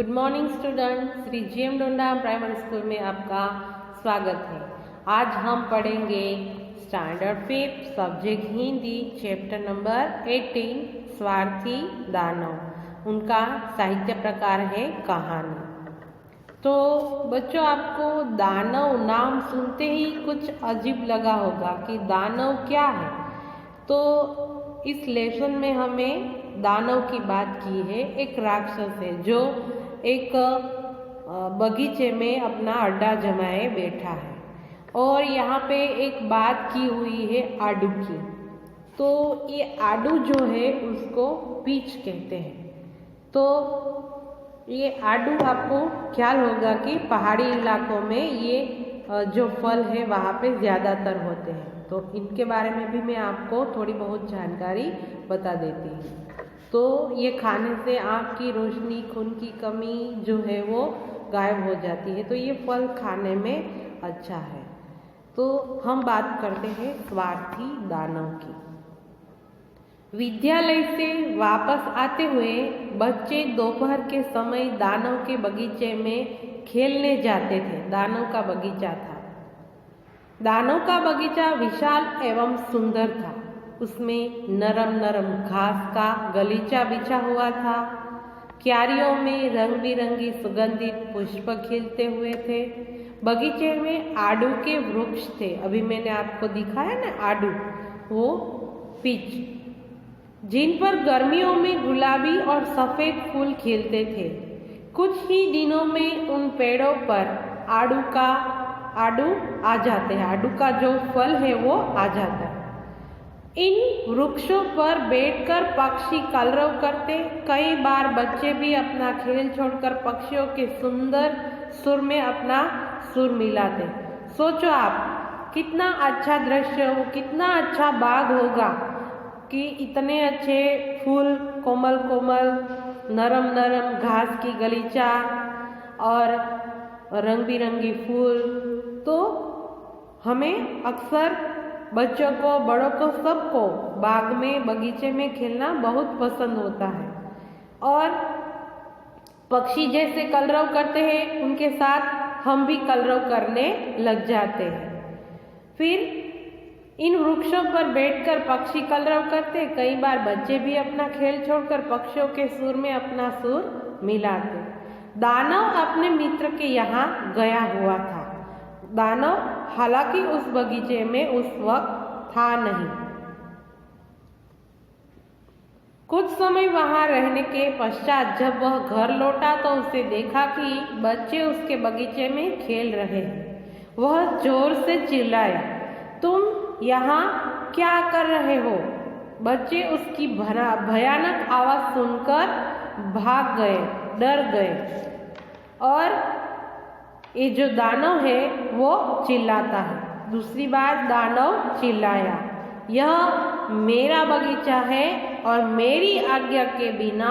Good morning student, Shri GM Donda primary school में आपका स्वागत है। आज हम पढ़ेंगे standard 5 subject Hindi chapter number 18 स्वार्थी दानव। उनका साहित्य प्रकार है कहानी। तो बच्चों, आपको दानव नाम सुनते ही कुछ अजीब लगा होगा कि दानव क्या है। तो इस लेसन में हमें दानव की बात की है। एक राक्षस है जो एक बगीचे में अपना अड्डा जमाए बैठा है और यहाँ पे एक बात की हुई है आड़ू की। तो ये आड़ू जो है उसको पीच कहते हैं। तो ये आड़ू, आपको ख्याल होगा कि पहाड़ी इलाकों में ये जो फल है वहाँ पे ज़्यादातर होते हैं। तो इनके बारे में भी मैं आपको थोड़ी बहुत जानकारी बता देती हूँ। तो ये खाने से आँख की रोशनी, खून की कमी जो है वो गायब हो जाती है। तो ये फल खाने में अच्छा है। तो हम बात करते हैं स्वार्थी दानव की। विद्यालय से वापस आते हुए बच्चे दोपहर के समय दानव के बगीचे में खेलने जाते थे। दानव का बगीचा था। दानव का बगीचा विशाल एवं सुंदर था। उसमें नरम नरम घास का गलीचा बिछा हुआ था। क्यारियों में रंग बिरंगी सुगंधित पुष्प खिलते हुए थे। बगीचे में आड़ू के वृक्ष थे। अभी मैंने आपको दिखाया ना आड़ू, वो पीच, जिन पर गर्मियों में गुलाबी और सफेद फूल खिलते थे। कुछ ही दिनों में उन पेड़ों पर आड़ू आ जाते हैं। आड़ू का जो फल है वो आ जाता है। इन वृक्षों पर बैठकर पक्षी कलरव करते। कई बार बच्चे भी अपना खेल छोड़कर पक्षियों के सुंदर सुर में अपना सुर मिलाते। सोचो आप, कितना अच्छा दृश्य हो, कितना अच्छा बाग होगा कि इतने अच्छे फूल, कोमल कोमल नरम नरम घास की गलीचा और रंग बिरंगी फूल। तो हमें अक्सर बच्चों को, बड़ों को, सबको बाग में, बगीचे में खेलना बहुत पसंद होता है। और पक्षी जैसे कलरव करते हैं उनके साथ हम भी कलरव करने लग जाते हैं। फिर इन वृक्षों पर बैठकर पक्षी कलरव करते। कई बार बच्चे भी अपना खेल छोड़कर पक्षियों के सुर में अपना सुर मिलाते। दानव अपने मित्र के यहाँ गया हुआ था। दानव हालांकि उस बगीचे में उस वक्त था नहीं। कुछ समय वहां रहने के पश्चात जब वह घर लौटा तो उसे देखा कि बच्चे उसके बगीचे में खेल रहे हैं। वह जोर से चिल्लाया, तुम यहाँ क्या कर रहे हो? बच्चे उसकी भयानक आवाज सुनकर भाग गए, डर गए। और ये जो दानव है वो चिल्लाता है। दूसरी बार दानव चिल्लाया, यह मेरा बगीचा है और मेरी आज्ञा के बिना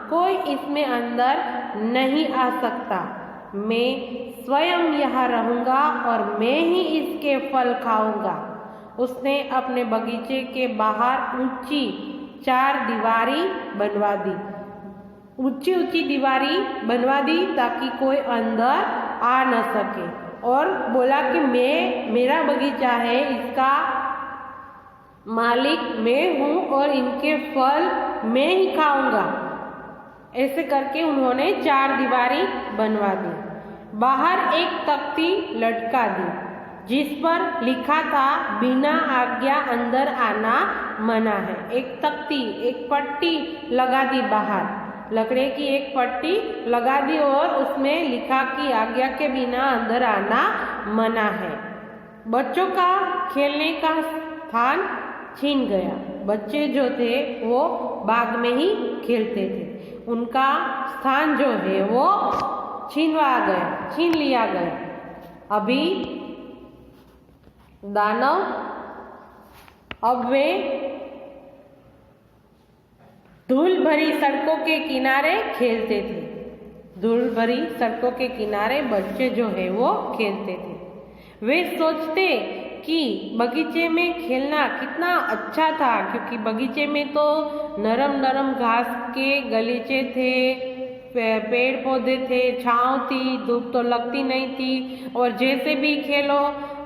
कोई इसमें अंदर नहीं आ सकता। मैं स्वयं यहाँ रहूंगा और मैं ही इसके फल खाऊंगा। उसने अपने बगीचे के बाहर ऊंची 4 दीवारी बनवा दी। ऊंची ऊंची दीवारी बनवा दी ताकि कोई अंदर आ न सके। और बोला कि मेरा बगीचा है, इसका मालिक मैं हूँ और इनके फल मैं ही खाऊंगा। ऐसे करके उन्होंने 4 दीवारी बनवा दी। बाहर एक तख्ती लटका दी जिस पर लिखा था, बिना आज्ञा अंदर आना मना है। एक तख्ती, एक पट्टी लगा दी बाहर, लकड़े की एक पट्टी लगा दी और उसमें लिखा कि आज्ञा के बिना अंदर आना मना है। बच्चों का खेलने का स्थान छीन गया। बच्चे जो थे वो बाग में ही खेलते थे। उनका स्थान जो है वो छीन लिया गया। अभी दानव, अब वे धूल भरी सड़कों के किनारे खेलते थे। धूल भरी सड़कों के किनारे बच्चे जो है वो खेलते थे। वे सोचते कि बगीचे में खेलना कितना अच्छा था, क्योंकि बगीचे में तो नरम नरम घास के गलीचे थे, पेड़ पौधे थे, छाँव थी, धूप तो लगती नहीं थी और जैसे भी खेलो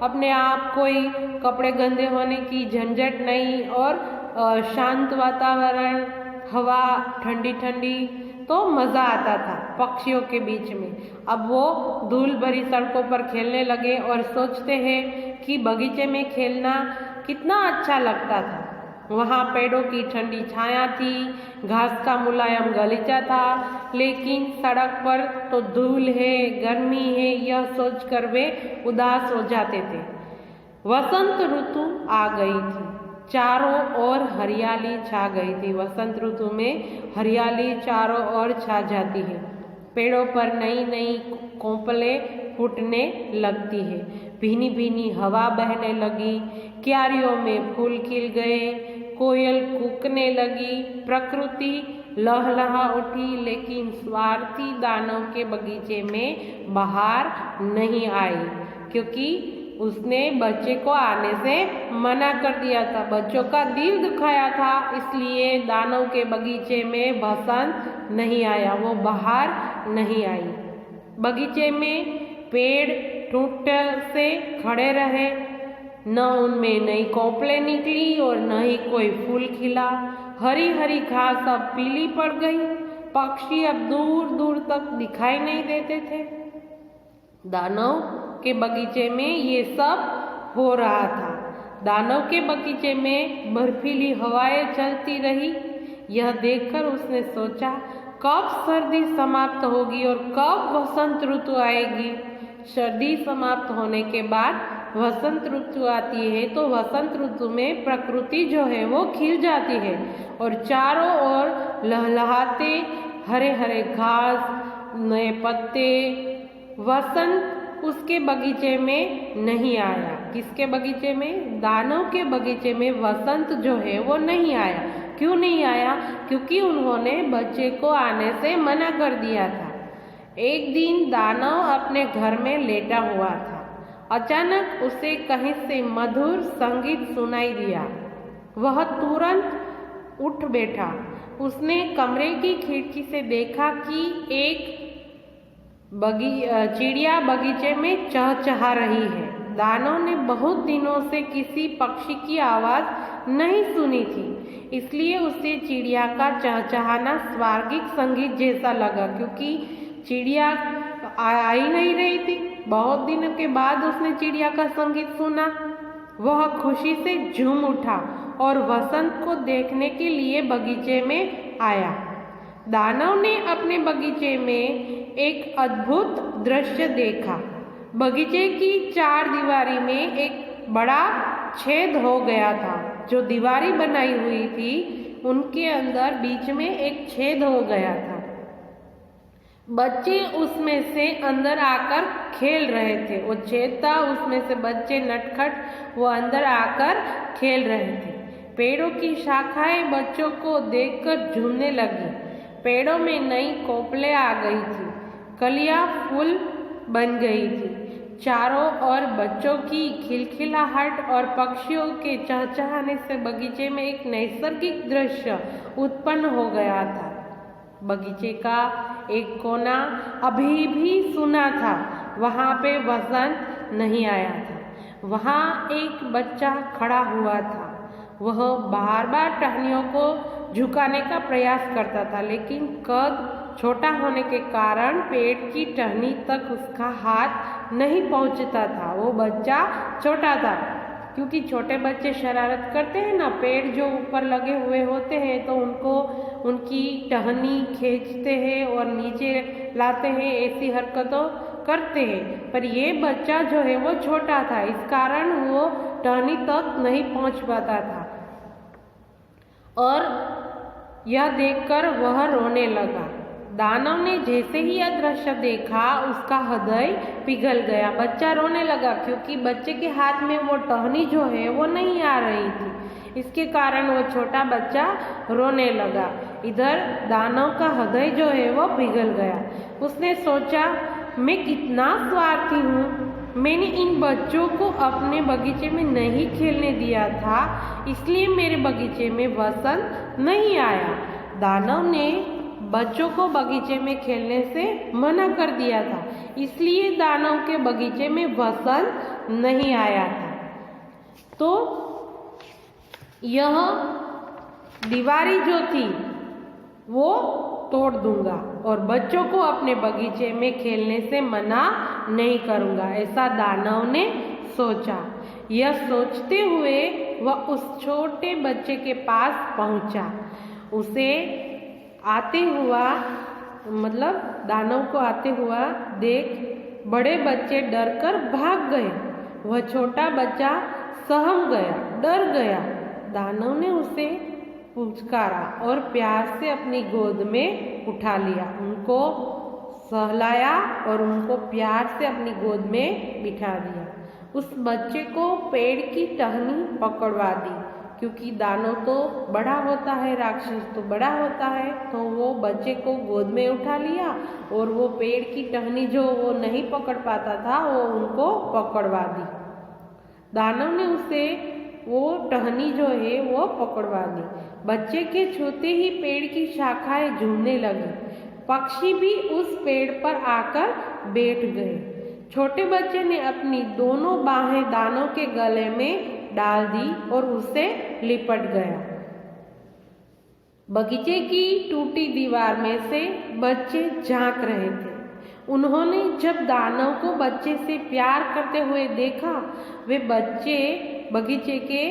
अपने आप कोई कपड़े गंदे होने की झंझट नहीं और शांत वातावरण, हवा ठंडी ठंडी, तो मज़ा आता था पक्षियों के बीच में। अब वो धूल भरी सड़कों पर खेलने लगे और सोचते हैं कि बगीचे में खेलना कितना अच्छा लगता था। वहाँ पेड़ों की ठंडी छाया थी, घास का मुलायम गलीचा था, लेकिन सड़क पर तो धूल है, गर्मी है, यह सोचकर वे उदास हो जाते थे। वसंत ऋतु आ गई थी, चारों ओर हरियाली छा गई थी। वसंत ऋतु में हरियाली चारों ओर छा जाती है, पेड़ों पर नई नई कोपलें फूटने लगती है, भीनी भीनी हवा बहने लगी, क्यारियों में फूल खिल गए, कोयल कूकने लगी, प्रकृति लहलहा उठी। लेकिन स्वार्थी दानव के बगीचे में बहार नहीं आई, क्योंकि उसने बच्चे को आने से मना कर दिया था, बच्चों का दिल दुखाया था। इसलिए दानव के बगीचे में बसंत नहीं आया, वो बहार नहीं आई। बगीचे में पेड़ टूट से खड़े रहे, न उनमें नई कोपलें निकली और न ही कोई फूल खिला। हरी हरी घास अब पीली पड़ गई, पक्षी अब दूर दूर तक दिखाई नहीं देते थे। दानव के बगीचे में ये सब हो रहा था। दानव के बगीचे में बर्फीली हवाएं चलती रही। यह देखकर उसने सोचा, कब सर्दी समाप्त होगी और कब वसंत ऋतु आएगी। सर्दी समाप्त होने के बाद वसंत ऋतु आती है, तो वसंत ऋतु में प्रकृति जो है वो खिल जाती है और चारों ओर लहलहाते हरे हरे घास, नए पत्ते। वसंत उसके बगीचे में नहीं आया। किसके बगीचे में? दानव के बगीचे में वसंत जो है वो नहीं आया। क्यों नहीं आया? क्योंकि उन्होंने बच्चे को आने से मना कर दिया था। एक दिन दानव अपने घर में लेटा हुआ था। अचानक उसे कहीं से मधुर संगीत सुनाई दिया। वह तुरंत उठ बैठा। उसने कमरे की खिड़की से देखा कि एक चिड़िया बगीचे में चहचहा रही है। दानव ने बहुत दिनों से किसी पक्षी की आवाज़ नहीं सुनी थी, इसलिए उसे चिड़िया का चहचहाना स्वर्गिक संगीत जैसा लगा। क्योंकि चिड़िया आ ही नहीं रही थी, बहुत दिनों के बाद उसने चिड़िया का संगीत सुना। वह खुशी से झूम उठा और वसंत को देखने के लिए बगीचे में आया। दानव ने अपने बगीचे में एक अद्भुत दृश्य देखा। बगीचे की चार दीवारी में एक बड़ा छेद हो गया था। जो दीवारी बनाई हुई थी उनके अंदर बीच में एक छेद हो गया था। बच्चे उसमें से अंदर आकर खेल रहे थे। वो छेद था, उसमें से बच्चे नटखट वो अंदर आकर खेल रहे थे। पेड़ों की शाखाएं बच्चों को देखकर झूमने लगी। पेड़ों में नई कोपलें आ गई थी, कलियां फूल बन गई थी। चारों ओर बच्चों की खिलखिलाहट और पक्षियों के चहचहाने से बगीचे में एक नैसर्गिक दृश्य उत्पन्न हो गया था। बगीचे का एक कोना अभी भी सूना था, वहाँ पे वसंत नहीं आया था। वहाँ एक बच्चा खड़ा हुआ था। वह बार बार टहनियों को झुकाने का प्रयास करता था, लेकिन कद छोटा होने के कारण पेड़ की टहनी तक उसका हाथ नहीं पहुंचता था। वो बच्चा छोटा था, क्योंकि छोटे बच्चे शरारत करते हैं ना, पेड़ जो ऊपर लगे हुए होते हैं तो उनको उनकी टहनी खींचते हैं और नीचे लाते हैं, ऐसी हरकतों करते हैं। पर ये बच्चा जो है वो छोटा था, इस कारण वो टहनी तक नहीं पहुंच पाता था। और यह देखकर वह रोने लगा। दानव ने जैसे ही यह दृश्य देखा उसका हृदय पिघल गया। बच्चा रोने लगा क्योंकि बच्चे के हाथ में वो टहनी जो है वो नहीं आ रही थी। इसके कारण वो छोटा बच्चा रोने लगा। इधर दानव का हृदय जो है वो पिघल गया। उसने सोचा, मैं कितना स्वार्थी हूँ, मैंने इन बच्चों को अपने बगीचे में नहीं खेलने दिया था, इसलिए मेरे बगीचे में वसंत नहीं आया। दानव ने बच्चों को बगीचे में खेलने से मना कर दिया था, इसलिए दानव के बगीचे में वसंत नहीं आया था। तो यह दीवारी जो थी वो तोड़ दूंगा और बच्चों को अपने बगीचे में खेलने से मना नहीं करूंगा, ऐसा दानव ने सोचा। यह सोचते हुए वह उस छोटे बच्चे के पास पहुंचा। उसे आते हुआ मतलब दानव को आते हुआ देख बड़े बच्चे डरकर भाग गए। वह छोटा बच्चा सहम गया, डर गया। दानव ने उसे पुचकारा और प्यार से अपनी गोद में उठा लिया, उनको सहलाया और उनको प्यार से अपनी गोद में बिठा दिया। उस बच्चे को पेड़ की टहनी पकड़वा दी, क्योंकि दानव तो बड़ा होता है, राक्षस तो बड़ा होता है, तो वो बच्चे को गोद में उठा लिया और वो पेड़ की टहनी जो वो नहीं पकड़ पाता था वो उनको पकड़वा दी। दानव ने उसे वो टहनी जो है वो पकड़वा दी। बच्चे के छूते ही पेड़ की शाखाएं झूमने लगी। पक्षी भी उस पेड़ पर आकर बैठ गए। छोटे बच्चे ने अपनी दोनों बाहें दानव के गले में डाल दी और उसे लिपट गया। बगीचे की टूटी दीवार में से बच्चे झांक रहे थे। उन्होंने जब दानव को बच्चे से प्यार करते हुए देखा, वे बच्चे बगीचे के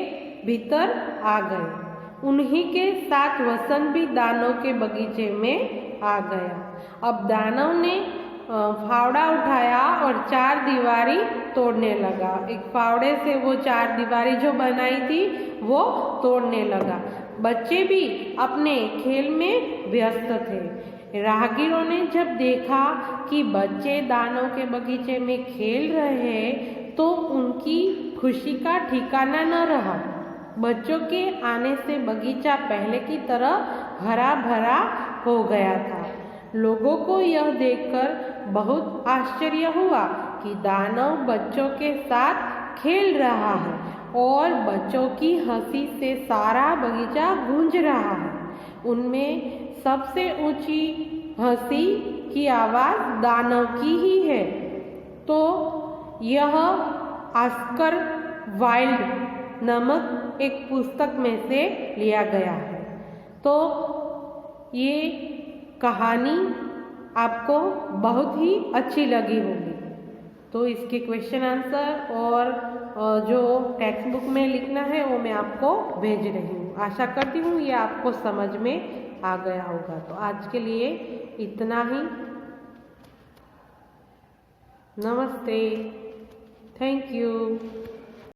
भीतर आ गए। उन्हीं के साथ वसंत भी दानव के बगीचे में आ गया। अब दानव ने फावड़ा उठाया और चार दीवारी तोड़ने लगा। एक फावड़े से वो चार दीवारी जो बनाई थी वो तोड़ने लगा। बच्चे भी अपने खेल में व्यस्त थे। राहगीरों ने जब देखा कि बच्चे दानव के बगीचे में खेल रहे हैं तो उनकी खुशी का ठिकाना न रहा। बच्चों के आने से बगीचा पहले की तरह हरा भरा हो गया था। लोगों को यह देखकर बहुत आश्चर्य हुआ कि दानव बच्चों के साथ खेल रहा है और बच्चों की हंसी से सारा बगीचा गूंज रहा है। उनमें सबसे ऊंची हंसी की आवाज दानव की ही है। तो यह ऑस्कर वाइल्ड नामक एक पुस्तक में से लिया गया है। तो ये कहानी आपको बहुत ही अच्छी लगी होगी। तो इसके क्वेश्चन आंसर और जो टेक्स्ट बुक में लिखना है वो मैं आपको भेज रही हूँ। आशा करती हूँ ये आपको समझ में आ गया होगा। तो आज के लिए इतना ही। नमस्ते, थैंक यू।